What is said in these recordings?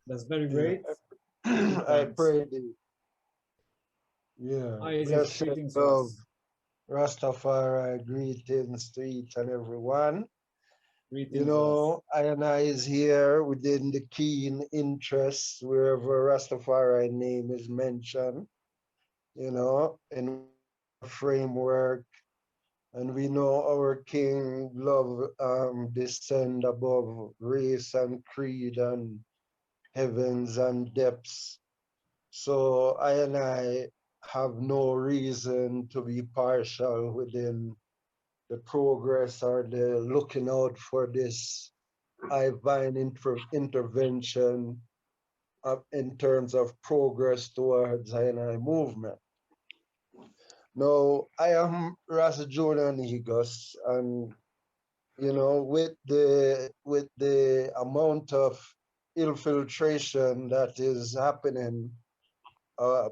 That's very Yeah. great. Good I point. pray thee. Yeah. How is it? Blessed Greetings, love. Ross. Rastafari, greetings to each and every one. You Greetings, Ross. know, I and I is here within the keen interest wherever Rastafari name is mentioned, in whatever framework. And we know our King love descend above race and creed and heavens and depths. So I and I have no reason to be partial within the progress or the looking out for this divine intervention in terms of progress towards I and I movement. Now, I am Ras Jonah Negus, and with the amount of infiltration that is happening uh,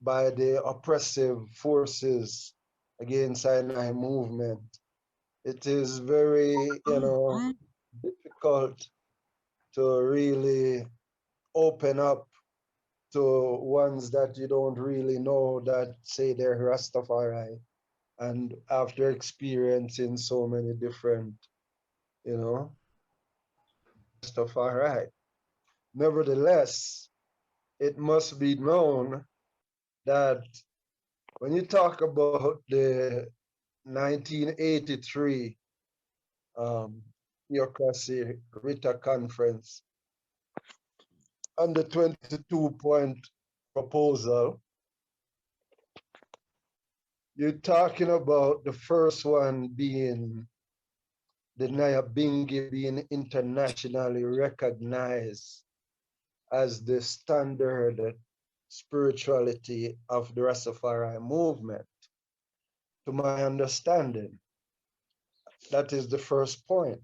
by the oppressive forces against Sinai movement, it is very, difficult to really open up to ones that you don't really know that say they're Rastafari. And after experiencing so many different, you know, Rastafari. Nevertheless, it must be known that when you talk about the 1983 um, Theocracy Rita Conference and the 22-point proposal, you're talking about the first one being the Nyabingi being internationally recognized as the standard spirituality of the Rastafari movement. To my understanding, that is the first point.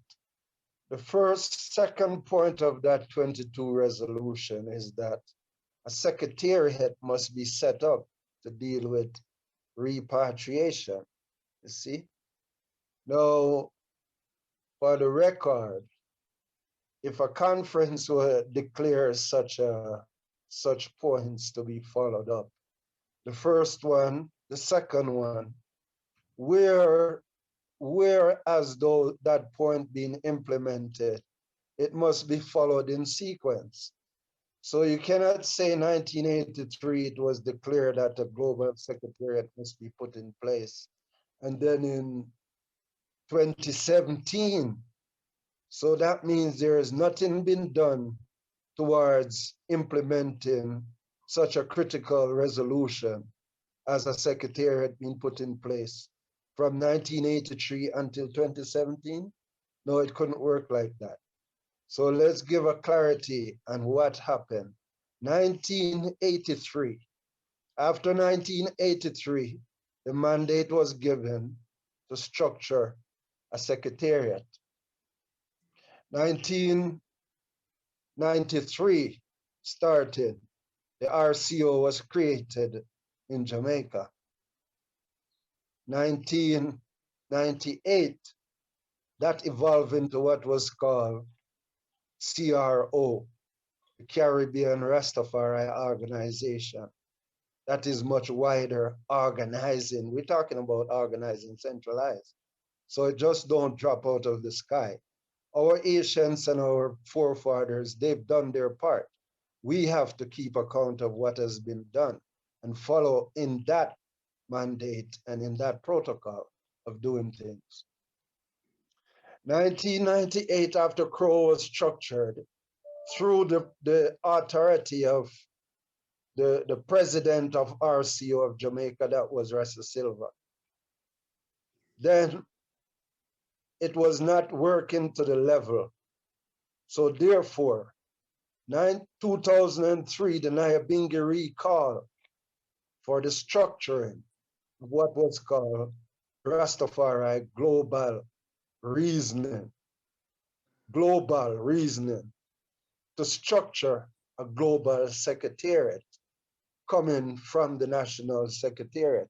The second point of that 22 resolution is that a secretariat must be set up to deal with repatriation. You see? Now, for the record, if a conference were declare such points to be followed up, the first one, the second one, where as though that point being implemented, it must be followed in sequence. So you cannot say 1983 it was declared that a global secretariat must be put in place. And then in 2017, so that means there has nothing been done towards implementing such a critical resolution as a secretariat being put in place from 1983 until 2017. No, it couldn't work like that. So let's give a clarity on what happened. 1983. After 1983, the mandate was given to structure a secretariat. 1993 started. The RCO was created in Jamaica. 1998, that evolved into what was called CRO, the Caribbean Rastafari Organization. That is much wider organizing. We're talking about organizing centralized. So it just don't drop out of the sky. Our ancients and our forefathers, they've done their part. We have to keep account of what has been done and follow in that mandate and in that protocol of doing things. 1998, after CRO was structured, through the authority of the president of RCO of Jamaica, that was Rasta Silva. Then it was not working to the level. So therefore, 2003, the Nyabingi recall for the structuring of what was called Rastafari global reasoning to structure a global secretariat coming from the national secretariat.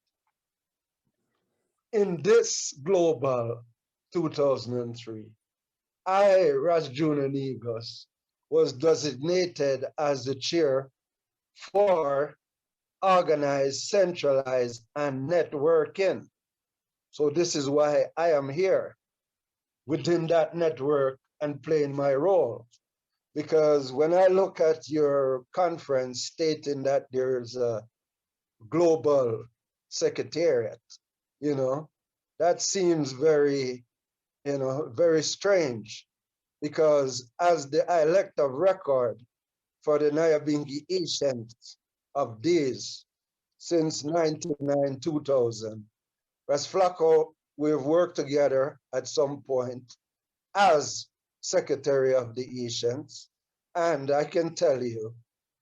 In this global 2003, I, Ras Junior Negus, was designated as the chair for organized, centralized, and networking. So this is why I am here within that network and playing my role. Because when I look at your conference stating that there's a global secretariat, you know, that seems very, very strange. Because as the elect of record for the Nyabingi Ancients of days since 1999, 2000, Ras Flacco, we've worked together at some point as Secretary of the Ancients. And I can tell you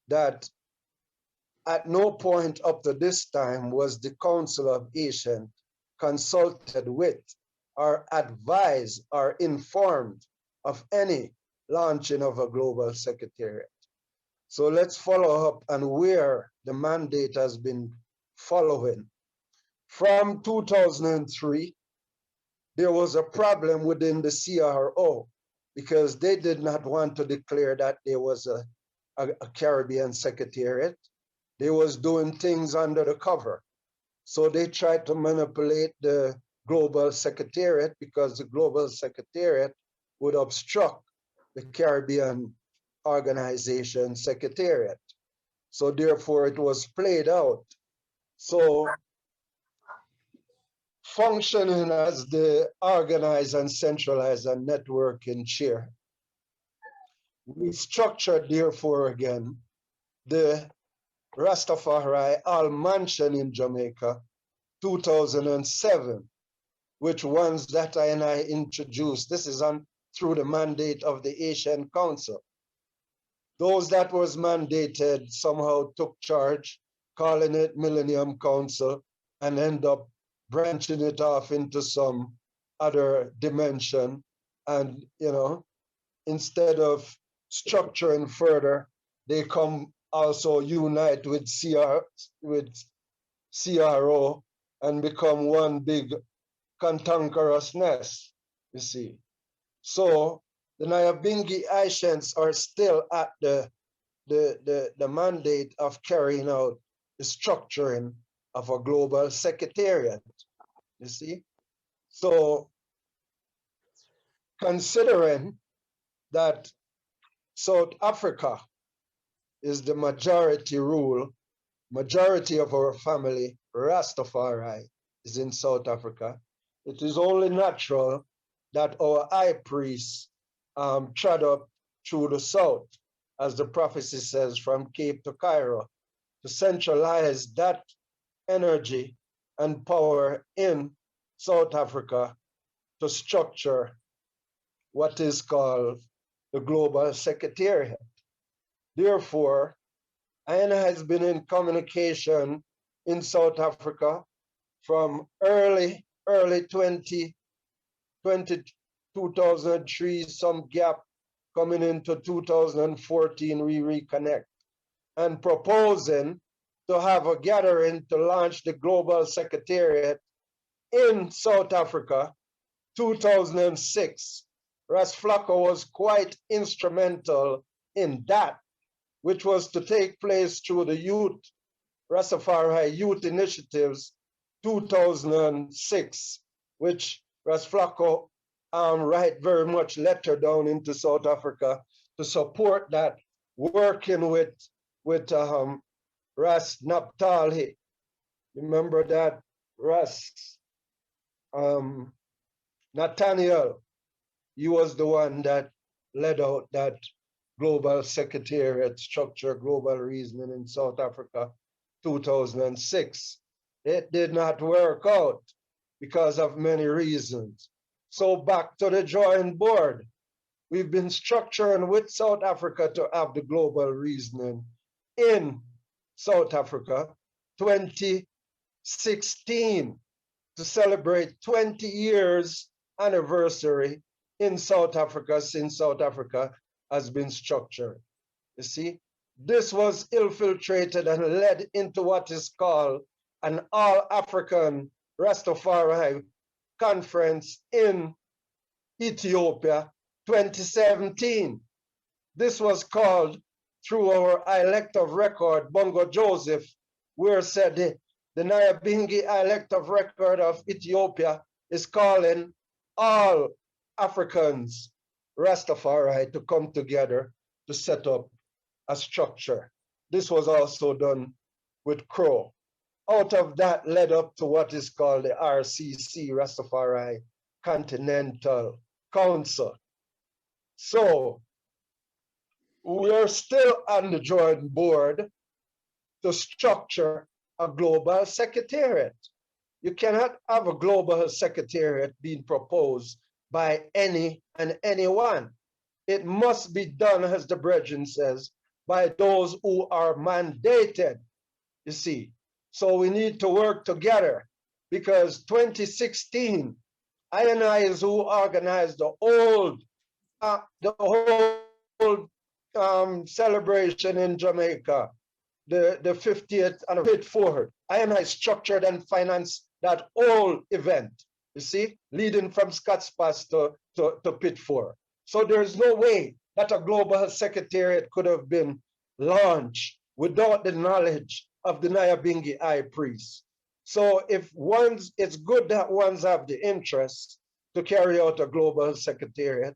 that at no point up to this time was the Council of Ancient consulted with or advised or informed of any launching of a global secretariat. So let's follow up on where the mandate has been following. From 2003, there was a problem within the CRO because they did not want to declare that there was a Caribbean secretariat. They was doing things under the cover. So they tried to manipulate the global secretariat because the global secretariat would obstruct the Caribbean organization secretariat. So therefore it was played out. So functioning as the organized and centralized and networking chair, we structured therefore again the Rastafari All Mansion in Jamaica, 2007, which ones that I introduced. This is on through the mandate of the Asian Council. Those that was mandated somehow took charge, calling it Millennium Council, and end up branching it off into some other dimension. And, instead of structuring further, they come also unite with CRO and become one big cantankerous nest, you see. So the Nyabingi Ancients are still at the mandate of carrying out the structuring of a global secretariat, you see. So considering that South Africa is the majority rule, majority of our family, Rastafari, is in South Africa, it is only natural that our high priests trod up through the south, as the prophecy says, from Cape to Cairo, to centralize that energy and power in South Africa to structure what is called the Global Secretariat. Therefore, IANA has been in communication in South Africa from early 2003, some gap coming into 2014, we reconnect, and proposing to have a gathering to launch the Global Secretariat in South Africa, 2006. Ras Flacco was quite instrumental in that, which was to take place through the youth, Rastafari Youth Initiatives, 2006, which Ras Flacco write very much letter down into South Africa to support that, working with Ras Naptali. Remember that Ras Nathaniel, he was the one that led out that global secretariat structure, global reasoning in South Africa, 2006. It did not work out because of many reasons. So back to the drawing board. We've been structuring with South Africa to have the global reasoning in South Africa, 2016, to celebrate 20 years anniversary in South Africa since South Africa has been structured. You see, this was infiltrated and led into what is called an All-African Rastafari Conference in Ethiopia, 2017. this was called through our elect of record, Bongo Joseph, where said the Nyabingi elect of record of Ethiopia is calling all Africans, Rastafari, to come together to set up a structure. This was also done with Crow. Out of that led up to what is called the RCC, Rastafari Continental Council. So we're still on the drawing board to structure a global secretariat. You cannot have a global secretariat being proposed by any and anyone. It must be done, as the brethren says, by those who are mandated, you see. So we need to work together, because 2016, I is who organized the whole celebration in Jamaica, the 50th and paid forward. I structured and financed that whole event, you see, leading from Scotts Pass to Pitford. So there's no way that a global secretariat could have been launched without the knowledge of the Nyabingi high priest. So if it's good that ones have the interest to carry out a global secretariat,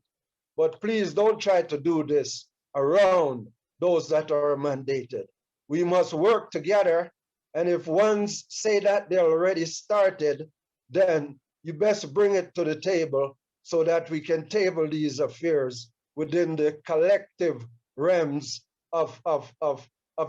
but please don't try to do this around those that are mandated. We must work together, and if ones say that they already started, then you best bring it to the table so that we can table these affairs within the collective realms of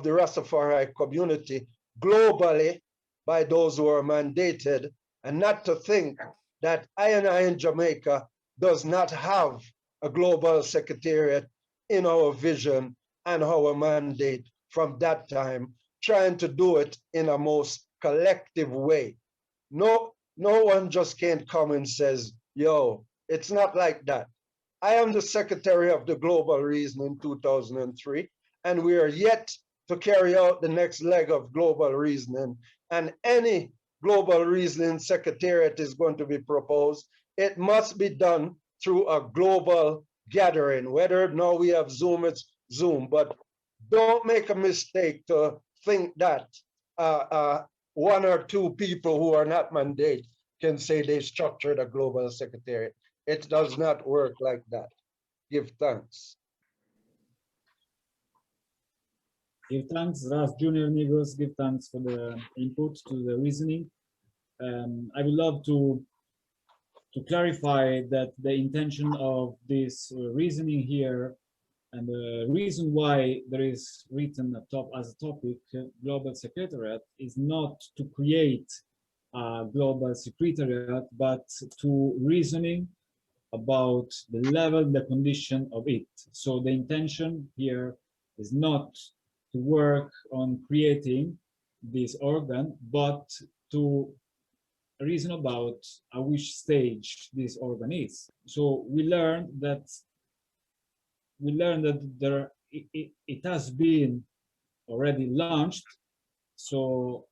the Rastafari community globally by those who are mandated, and not to think that I in Jamaica does not have a global secretariat in our vision and our mandate from that time, trying to do it in a most collective way. No one just can't come and says, yo, it's not like that. I am the secretary of the Global Reason in 2003, and we are yet to carry out the next leg of global reasoning. And any global reasoning secretariat is going to be proposed. It must be done through a global gathering. Whether now we have Zoom, it's Zoom, but don't make a mistake to think that one or two people who are not mandate can say they structured a global secretariat. It does not work like that. Give thanks. Give thanks, Ras Junior Negros, give thanks for the input to the reasoning. I would love to clarify that the intention of this reasoning here and the reason why there is written as a topic, Global Secretariat, is not to create a global secretariat, but to reasoning about the level, the condition of it. So the intention here is not to work on creating this organ, but to reason about at which stage this organ is. So we learned that it has been already launched. So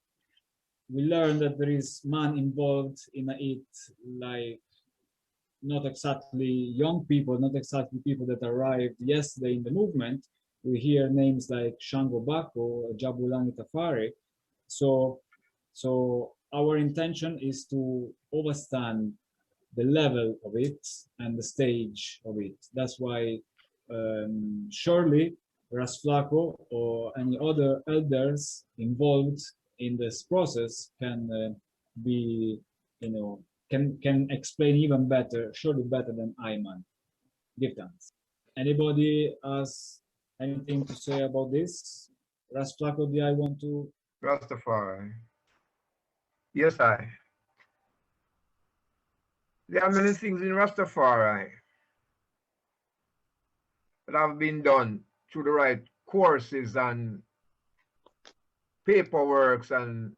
we learned that there is man involved in it, like not exactly young people, not exactly people that arrived yesterday in the movement. We hear names like Shango Bako, Jabulani Tafari. So our intention is to understand the level of it and the stage of it. That's why surely Ras Flaco or any other elders involved in this process can be, can explain even better, surely better than I man. Give thanks. Anybody has anything to say about this? Ras Flaco, do I want to? Rastafari. Yes, I. There are many things in Rastafari that have been done through the right courses and paperwork and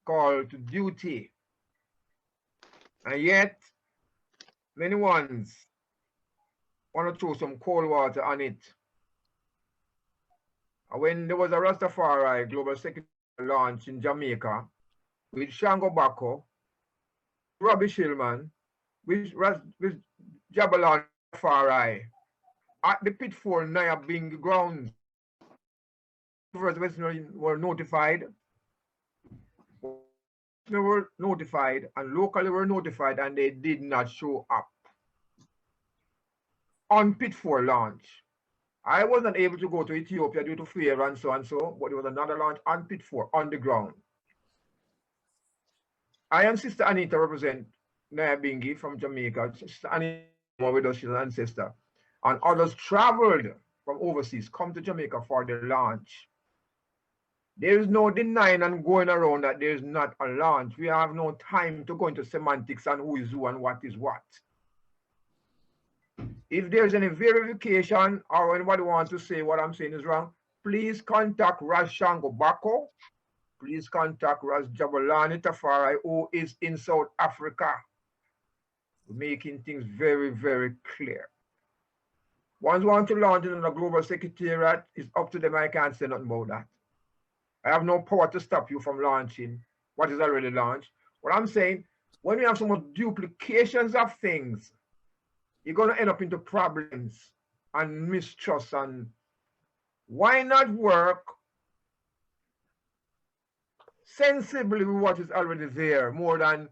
call to duty. And yet, many ones want to throw some cold water on it. And when there was a Rastafari Global Secretary launch in Jamaica with Shango Bako, Robbie Shillman, with Jabalan Farai, at the Pitfall Nyabing grounds. First Western were notified. They were notified and locally were notified, and they did not show up on Pitfall launch. I wasn't able to go to Ethiopia due to fear and so, but there was another launch on Pitfall on the ground. I and Sister Anita represent Nyabingi from Jamaica. Sister Anita with us, she's an ancestor. And others traveled from overseas, come to Jamaica for the launch. There is no denying and going around that there is not a launch. We have no time to go into semantics and who is who and what is what. If there's any verification or anybody wants to say what I'm saying is wrong, please contact Ras Shango Bako. Please contact Ras Jabalani Tafari, who is in South Africa, making things very, very clear. Ones want to launch it in a global secretariat, it's up to them. I can't say nothing about that. I have no power to stop you from launching what is already launched. What I'm saying, when you have so much duplications of things, you're going to end up into problems and mistrust. And why not work sensibly with what is already there more than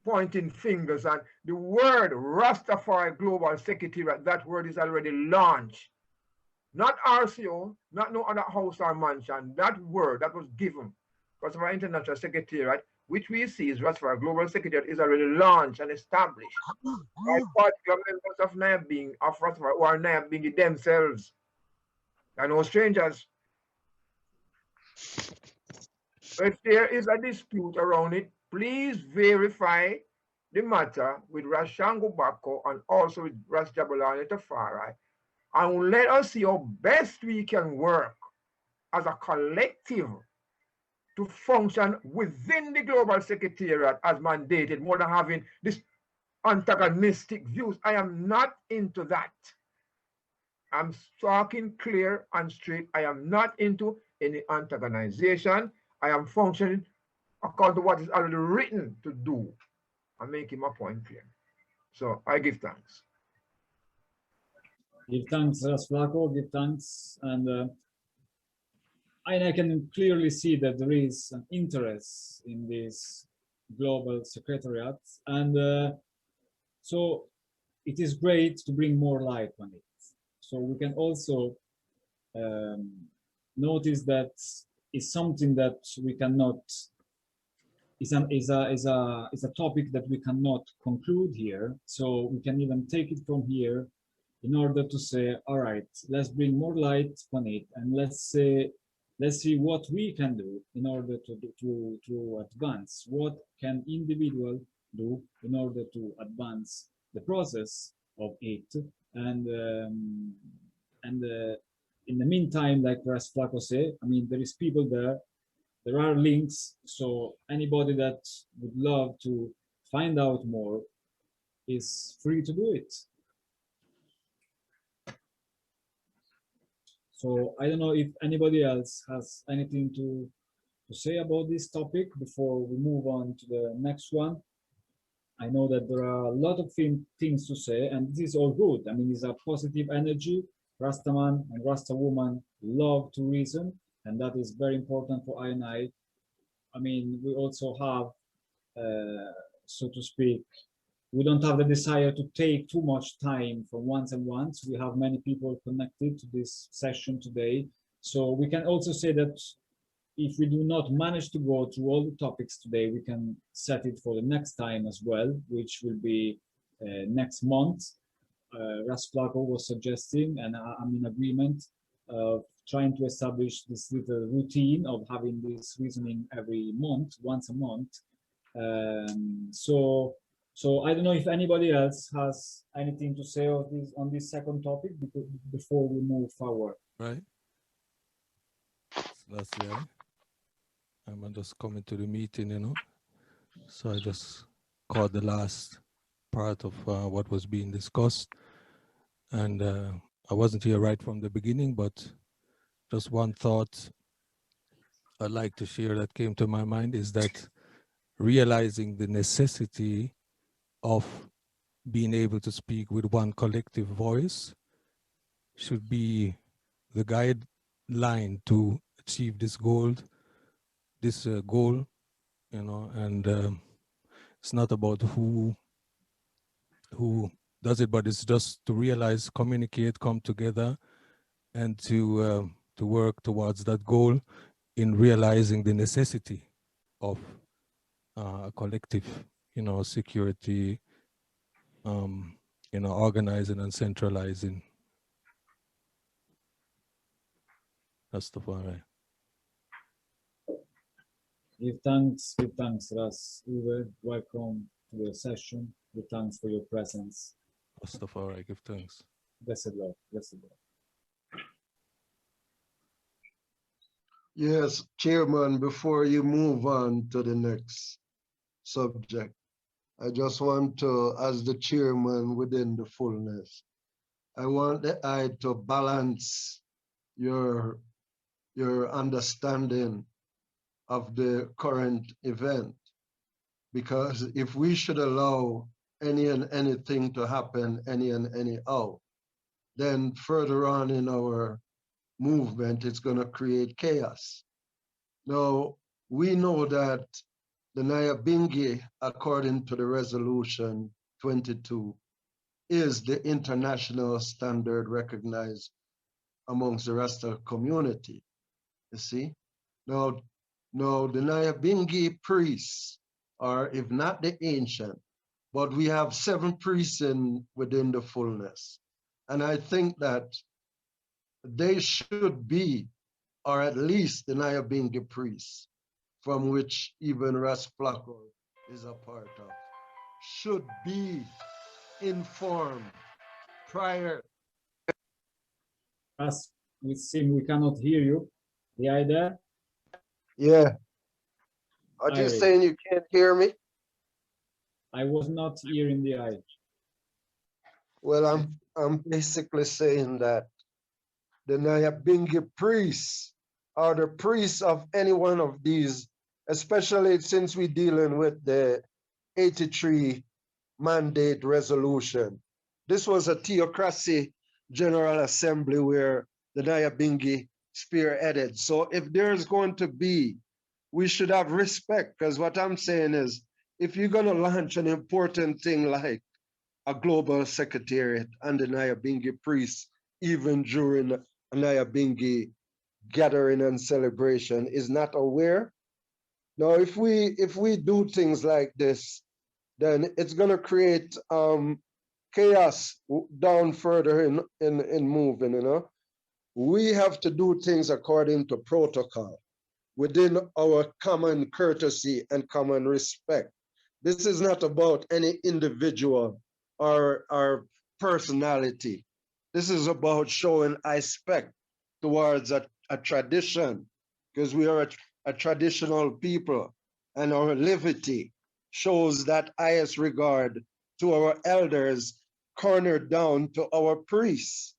pointing fingers? And the word Rastafari Global Secretariat, that word is already launched. Not RCO, not no other house or mansion. That word that was given, Rastafari International Secretariat, which we see is Rastafari Global Secretariat, is already launched and established by particular members of Nyabing, of Rastafari, who are Nyabing themselves. And no strangers. If there is a dispute around it, please verify the matter with Ras Shango Bako and also with Ras Jabalani Tafari, and let us see how best we can work as a collective to function within the Global Secretariat as mandated, more than having this antagonistic views. I am not into that. I'm talking clear and straight. I am not into any antagonization. I am functioning according to what is already written to do. I'm making my point clear. So I give thanks. Give thanks, Ras Flacco, give thanks. And I can clearly see that there is an interest in this global secretariat. And so it is great to bring more light on it. So we can also notice that it's something that we cannot, is a topic that we cannot conclude here. So we can even take it from here in order to say, all right, let's bring more light on it, and let's see what we can do in order to advance. What can individual do in order to advance the process of it? And in the meantime, like Ras Flacco said, I mean, there is people there. There are links, so anybody that would love to find out more is free to do it. So I don't know if anybody else has anything to say about this topic before we move on to the next one. I know that there are a lot of things to say, and this is all good. I mean, it's a positive energy. Rastaman and Rasta woman love to reason, and that is very important for I and I. I mean, we also have, so to speak, we don't have the desire to take too much time from once and once. We have many people connected to this session today. So we can also say that if we do not manage to go through all the topics today, we can set it for the next time as well, which will be next month. Ras Flacco was suggesting, and I'm in agreement, of trying to establish this little routine of having this reasoning every month, once a month. So I don't know if anybody else has anything to say on this second topic before we move forward. Right. So that's yeah. I'm just coming to the meeting, you know. So I just caught the last part of what was being discussed. And I wasn't here right from the beginning, but just one thought I'd like to share that came to my mind is that realizing the necessity of being able to speak with one collective voice should be the guideline to achieve this goal, you know, and it's not about who does it, but it's just to realize, communicate, come together, and to work towards that goal in realizing the necessity of a collective, you know, security, you know, organizing and centralizing. Rastafari. Give thanks, Ras. Uwe, welcome to your session. Give thanks for your presence. Rastafari, give thanks. Blessed Lord, blessed Lord. Yes, Chairman, before you move on to the next subject, I just want to, as the chairman within the fullness, I want the eye to balance your understanding of the current event. Because if we should allow any and anything to happen, any and anyhow, then further on in our movement, it's going to create chaos. Now, we know that the Nyabingi, according to the resolution 22, is the international standard recognized amongst the Rasta community. You see? Now the Nyabingi priests are, if not the ancient, but we have 7 priests within the fullness. And I think that they should be, or at least the Nyabingi priests, from which even Rasplako is a part of, should be informed prior. Ras, we seem we cannot hear you. The eye there? Yeah. Are you Irie. saying you can't hear me? I was not hearing the eye. Well, I'm basically saying that the Nyabingi priests are the priests of any one of these, especially since we're dealing with the 83 mandate resolution. This was a theocracy General Assembly where the Nyabingi spearheaded. So if there's going to be, we should have respect, because what I'm saying is, if you're going to launch an important thing like a global secretariat and the Nyabingi priests, even during a Nyabingi gathering and celebration, is not aware. Now, if we do things like this, then it's going to create chaos down further in moving, you know. We have to do things according to protocol, within our common courtesy and common respect. This is not about any individual or personality. This is about showing respect towards a tradition, because we are a traditional people, and our levity shows that highest regard to our elders, cornered down to our priests.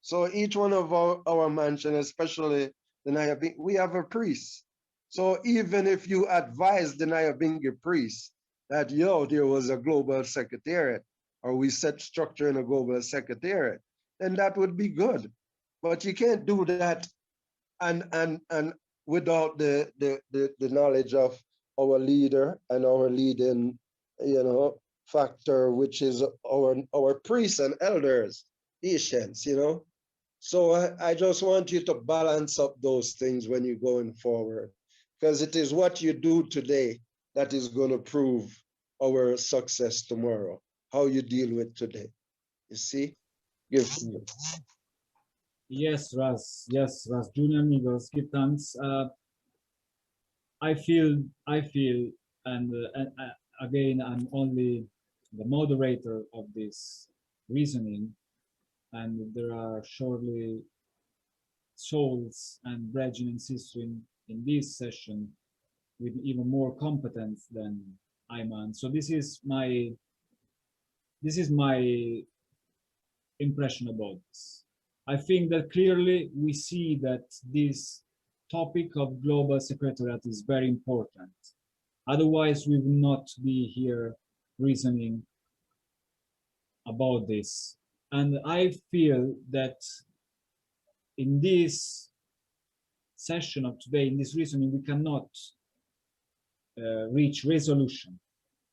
So each one of our mansion, especially the Nyabingi, we have a priest. So even if you advise the Nyabingi priest that, yo, there was a global secretariat, or we set structure in a global secretariat, then that would be good. But you can't do that and without the knowledge of our leader and our leading, you know, factor, which is our priests and elders, patience, you know. So I just want you to balance up those things when you're going forward, because it is what you do today that is going to prove our success tomorrow, how you deal with today. You see? Give me. Yes, Ras. Yes, Ras. Junior amigos, give thanks. I feel, and again, I'm only the moderator of this reasoning, and there are surely souls and brethren and sisters in this session with even more competence than Ayman. So this is my impression about this. I think that clearly we see that this topic of global secretariat is very important. Otherwise, we will not be here reasoning about this. And I feel that in this session of today, in this reasoning, we cannot reach resolution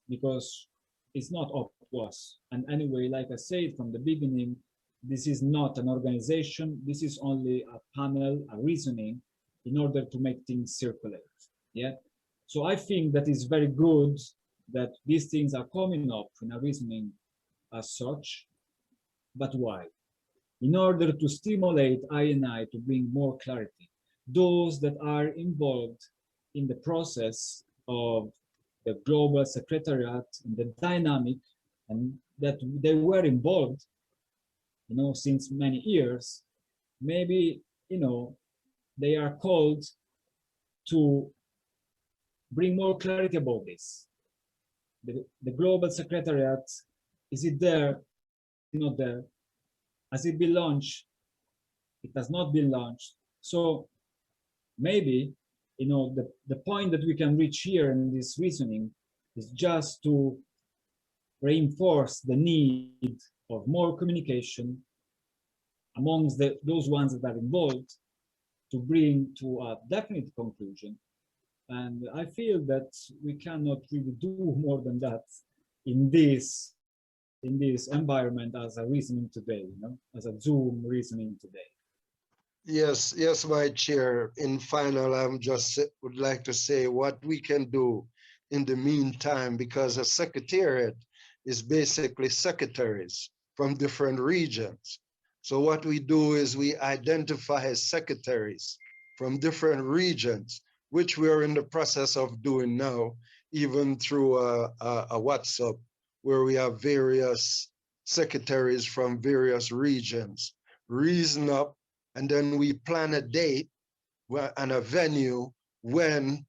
because it's not up to us. And anyway, like I said from the beginning, this is not an organization. This is only a panel, a reasoning in order to make things circulate. Yeah. So I think that is very good that these things are coming up in a reasoning as such. But why? In order to stimulate I to bring more clarity. Those that are involved in the process of the global secretariat and the dynamic, and that they were involved, since many years, maybe, they are called to bring more clarity about this. The global secretariat, is it there? Not there. Has it been launched? It has not been launched. So maybe, the point that we can reach here in this reasoning is just to reinforce the need of more communication amongst those ones that are involved to bring to a definite conclusion. And I feel that we cannot really do more than that in this environment as a reasoning today, as a Zoom reasoning today. Yes, yes, my chair. In final, would like to say what we can do in the meantime, because a secretariat is basically secretaries from different regions. So what we do is we identify secretaries from different regions, which we are in the process of doing now, even through a WhatsApp, where we have various secretaries from various regions, reason up, and then we plan a date and a venue when,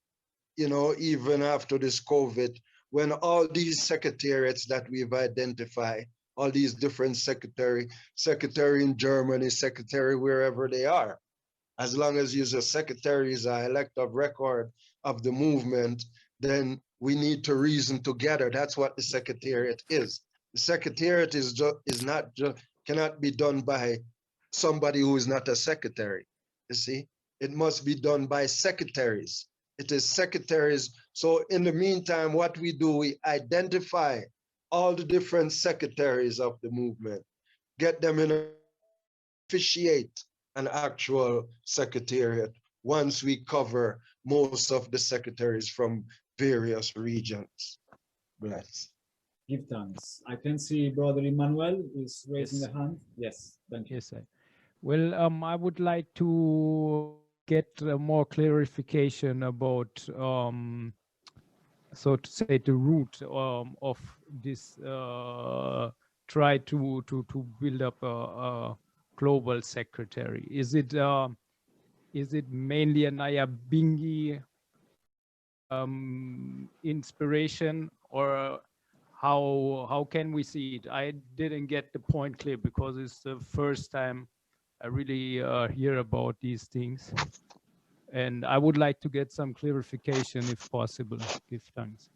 even after this COVID, when all these secretariats that we've identified, all these different secretary in Germany, secretary wherever they are, as long as you're a secretary is an elect of record of the movement, then we need to reason together. That's what the secretariat is. The secretariat cannot be done by somebody who is not a secretary. You see, it must be done by secretaries. It is secretaries. So in the meantime, what we do, we identify all the different secretaries of the movement, get them in officiate an actual secretariat once we cover most of the secretaries from various regions. Bless. Give thanks. I can see Brother Emmanuel is raising Yes. a hand. Yes, thank you. Yes, sir. Well, I would like to get more clarification about, so to say, the root of this try to build up a global secretary. Is it mainly a Nyabingi inspiration, or how can we see it? I didn't get the point clear because it's the first time I really hear about these things, and I would like to get some clarification if possible. Give thanks.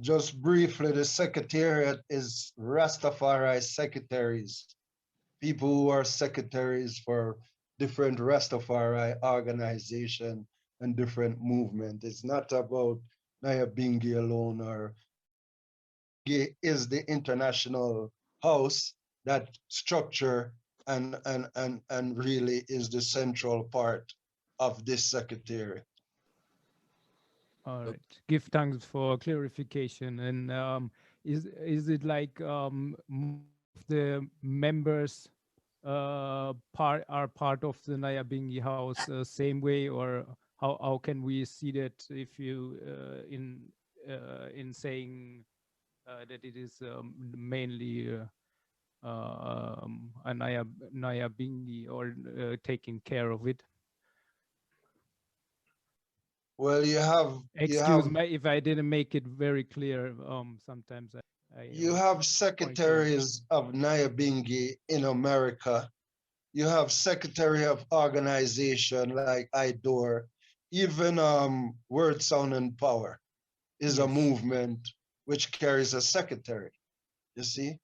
Just briefly, the secretariat is Rastafari secretaries, people who are secretaries for different Rastafari organization and different movement. It's not about Nyabingi alone, or is the international house that structure and really is the central part of this secretariat. All right. Give thanks for clarification. And is it like the members are part of the Nyabingi house same way, or how can we see that if you in saying that it is mainly a Nyabingi or taking care of it? Well, Excuse me if I didn't make it very clear. Sometimes you have secretaries of Nyabingi in America. You have secretary of organization like IDOR. Even Word Sound and Power is a movement which carries a secretary, you see?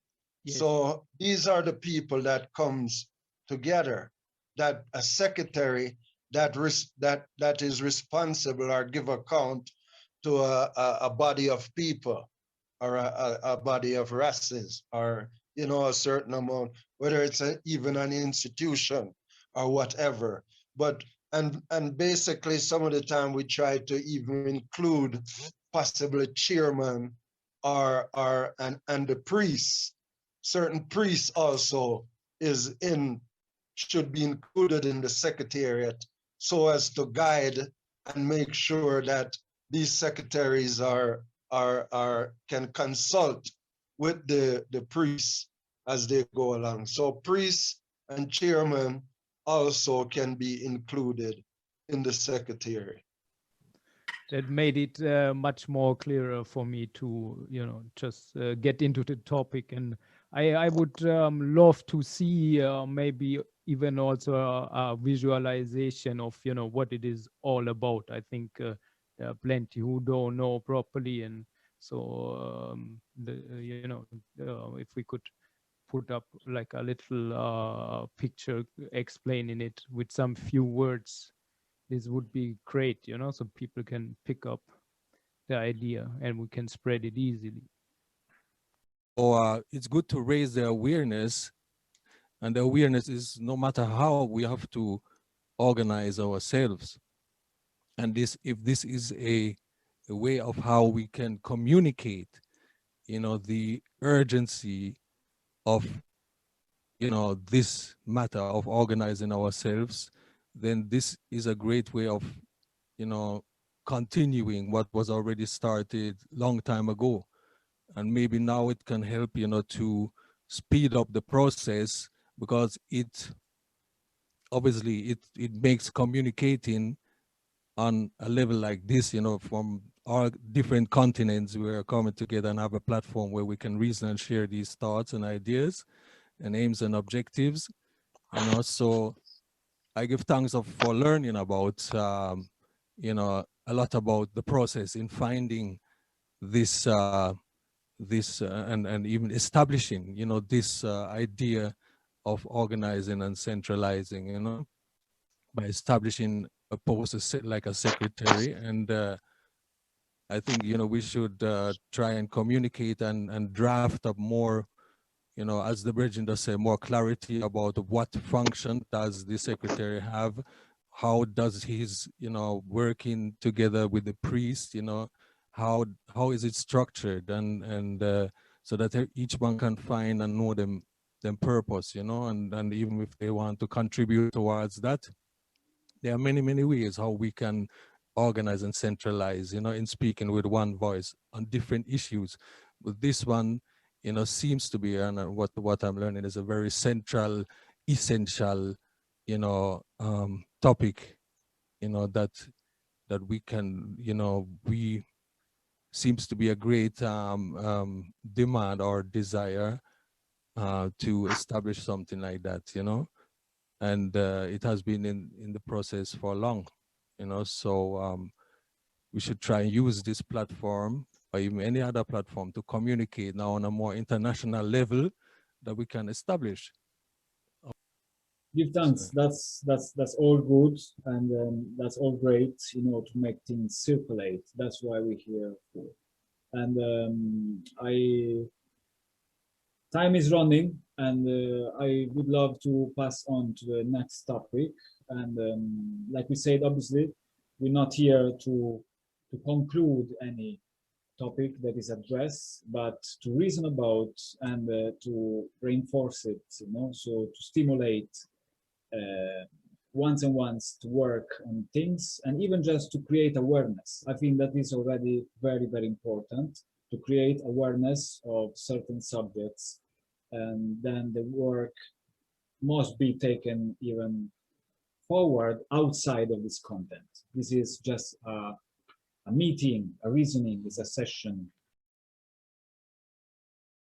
Yes. So these are the people that comes together, that a secretary that is responsible or give account to a body of people or a body of races or, you know, a certain amount, whether it's even an institution or whatever. But and basically some of the time we try to even include possibly chairman and the priests. Certain priests also is in should be included in the secretariat so as to guide and make sure that these secretaries can consult with the priests as they go along. So priests and chairman also can be included in the secretariat. That made it much more clearer for me to, you know, just get into the topic. And I would love to see maybe even also a visualization of, you know, what it is all about. I think there are plenty who don't know properly. And so, you know, if we could put up like a little picture explaining it with some few words, this would be great, you know, so people can pick up the idea and we can spread it easily. Or it's good to raise the awareness, and the awareness is no matter how we have to organize ourselves. And this, if this is a way of how we can communicate, you know, the urgency of, you know, this matter of organizing ourselves, then this is a great way of, you know, continuing what was already started long time ago. And maybe now it can help, you know, to speed up the process, because it obviously it makes communicating on a level like this, you know, from our different continents, we're coming together and have a platform where we can reason and share these thoughts and ideas and aims and objectives, you know. So I give thanks for learning about, you know, a lot about the process in finding this, and even establishing, you know, this idea of organizing and centralizing, you know, by establishing a post like a secretary. And I think, you know, we should try and communicate and draft up more, you know, as the Bridging does say, more clarity about what function does the secretary have, how does he's, you know, working together with the priest, you know, how is it structured, and so that each one can find and know them purpose, you know, and even if they want to contribute towards that, there are many ways how we can organize and centralize, you know, in speaking with one voice on different issues. But this one, you know, seems to be, and what I'm learning is a very central, essential, you know, topic, you know, that we can, you know, we seems to be a great demand or desire to establish something like that, you know. And it has been in the process for long, you know. So we should try and use this platform or even any other platform to communicate now on a more international level that we can establish. Give thanks. That's all good, and that's all great. You know, to make things circulate. That's why we're here for. And time is running, and I would love to pass on to the next topic. And like we said, obviously, we're not here to conclude any topic that is addressed, but to reason about and to reinforce it, you know, so to stimulate once and once to work on things, and even just to create awareness. I think that is already very important, to create awareness of certain subjects, and then the work must be taken even forward outside of this content. This is just a meeting, a reasoning, is a session,